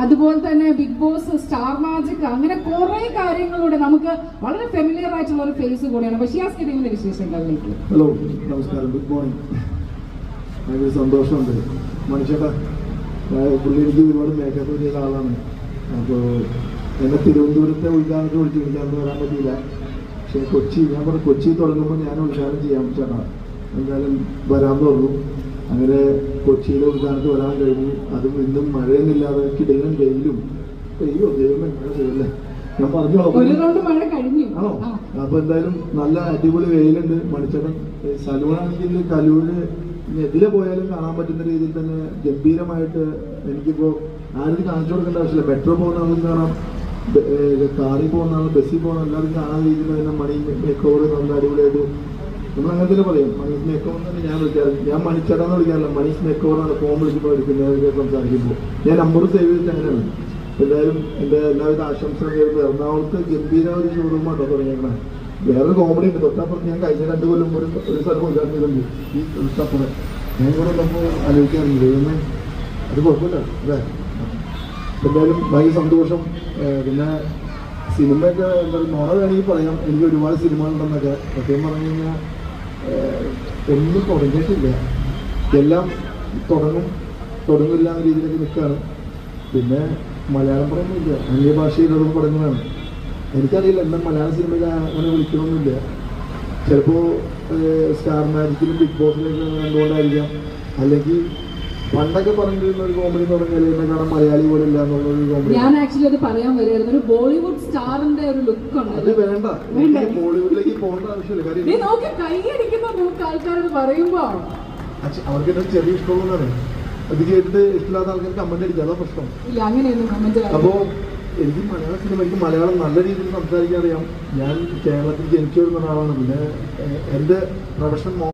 അതുപോലെ തന്നെ big boss, star magic, അങ്ങനെ കുറെ കാര്യങ്ങളുടെ നമുക്ക് വളരെ ഫെമിലിയർ ആയിട്ടുള്ള ഒരു ഫേസ് കൂടിയാണ്. ബഷിയാസ് ടീമിന്റെ വിശേഷങ്ങളിലേക്ക്. ഹലോ, നമസ്കാരം, ഗുഡ് മോർണിംഗ്. ഭയങ്കര സന്തോഷമുണ്ട്. മനുഷ്യട്ടാ, പുള്ളി എനിക്ക് ഒരുപാട് മേക്കപ്പ് ചെയ്ത ആളാണ്. അപ്പോൾ എന്നെ തിരുവനന്തപുരത്തെ ഉദ്ഘാടനത്തിൽ വിളിച്ചിട്ട് വരാൻ പറ്റിയില്ല. പക്ഷേ ഞാൻ പറഞ്ഞു കൊച്ചി തുടങ്ങുമ്പോൾ ഞാൻ ഉദ്ഘാടനം ചെയ്യാൻ ചേട്ടാ, എന്തായാലും വരാൻ പറഞ്ഞു. അങ്ങനെ കൊച്ചിയിലെ ഉദ്ഘാടനത്തിൽ വരാൻ കഴിഞ്ഞു. അതും ഇന്നും മഴയൊന്നുമില്ലാതെ കിടലും വെയിലും. അയ്യോ ദൈവമേ, മഴ ചെയ്യല്ലേ, ഞാൻ പറഞ്ഞോ ആണോ? അപ്പൊ എന്തായാലും നല്ല അടിപൊളി വെയിലുണ്ട്. മണിച്ചേട്ടൻ സലൂണാണെങ്കിൽ കലൂര് എതിരെ പോയാലും കാണാൻ പറ്റുന്ന രീതിയിൽ തന്നെ ഗംഭീരമായിട്ട് എനിക്കിപ്പോ ആരും കാണിച്ചു കൊടുക്കേണ്ട ആവശ്യമില്ല. മെട്രോ പോകുന്ന ആളും കാണാം, കാറിൽ പോകുന്ന ആളും ബസ്സിൽ പോകുന്ന എല്ലാവരും കാണാൻ രീതിയിൽ തന്നെ മണി മേക്ക് ഓവർ നല്ല അടിപൊളിയായിട്ട് നമ്മൾ അങ്ങനെ തന്നെ പറയും. മനീഷ് മേക്ക് ഓവർ തന്നെ ഞാൻ വിളിക്കാറ്. ഞാൻ മണിച്ചേട്ടാന്ന് വിളിക്കാറില്ല, മനീഷ് മേക്ക് ഓവറാണ് ഫോൺ വിളിക്കുമ്പോൾ എടുക്കുന്നത് സംസാരിക്കുമ്പോൾ. ഞാൻ നമ്പർ സേവ് ചെയ്തിട്ട് അങ്ങനെയാണ്. എന്തായാലും എൻ്റെ എല്ലാവിധ ആശംസകൾ നേരുന്നു. എറണാകുളത്ത് ഗംഭീര ഒരു ഷോറൂമാട്ടോ തുടങ്ങിയേക്കണേ. വേറൊരു കോമഡി ഉണ്ട്. തൊട്ടപ്പുറത്ത് ഞാൻ കഴിഞ്ഞ 2 കൊല്ലം ഒരു സ്ഥലം ഉദ്ഘാടനം ചെയ്തിട്ടുണ്ട്. ഈ തൊട്ടപ്പുറം ഞാൻ കൂടെ നമ്മൾ ആലോചിക്കാറുണ്ട്, ദൈവമേ അത് കുഴപ്പമില്ല അല്ലേ. എന്തായാലും ഭയങ്കര സന്തോഷം. പിന്നെ സിനിമയൊക്കെ എന്താ നുണ വേണമെങ്കിൽ പറയാം, എനിക്ക് ഒരുപാട് സിനിമകളുണ്ടെന്നൊക്കെ. സത്യം പറഞ്ഞു കഴിഞ്ഞാൽ ഒന്നും തുടങ്ങിയിട്ടില്ല. എല്ലാം തുടങ്ങില്ല എന്ന രീതിയിലൊക്കെ നിൽക്കുകയാണ്. പിന്നെ മലയാളം പറയുന്നില്ല, അന്യഭാഷയിലൊന്നും തുടങ്ങുന്നതാണ്. എനിക്കറിയില്ല, എന്നാൽ മലയാള സിനിമയിൽ അങ്ങനെ വിളിക്കണമെന്നില്ല. ചിലപ്പോൾ സ്റ്റാർ മാജിക്കിലും ബിഗ് ബോസിലേക്ക് കണ്ടുകൊണ്ടായിരിക്കാം. അല്ലെങ്കിൽ പണ്ടൊക്കെ പറഞ്ഞിരുന്ന ഒരു കോമഡി തുടങ്ങിയാൽ എന്നെ കാണാൻ മലയാളി പോലെ ഇല്ല എന്നുള്ളൊരു കോമഡി. ഞാൻ ആക്ച്വലി അത് പറയാൻ വരുമായിരുന്നു. ഒരു ബോളിവുഡ് സ്റ്റാറിന്റെ ഒരു ലുക്ക് ഉണ്ട്. അത് വേണ്ട, ബോളിവുഡിലേക്ക് പോകേണ്ട ആവശ്യമില്ല. കാര്യം കൈയടിക്കുന്ന ആൾക്കാരോട് പറയുമ്പോ അവർക്ക് എന്നെ ചെറിയ ഇഷ്ടമുള്ളതാണ്. അത് കേട്ടിട്ട് ഇഷ്ടമില്ലാത്ത ആൾക്കാർ കമന്റ് അടിക്കുക, അതാ പ്രശ്നം. അപ്പോ എനിക്ക് മലയാള സിനിമ, എനിക്ക് മലയാളം നല്ല രീതിയിൽ സംസാരിക്കാൻ അറിയാം. ഞാൻ കേരളത്തിൽ ജനിച്ചു വരുന്ന ഒരാളാണ്. പിന്നെ എൻ്റെ പ്രൊഫഷൻ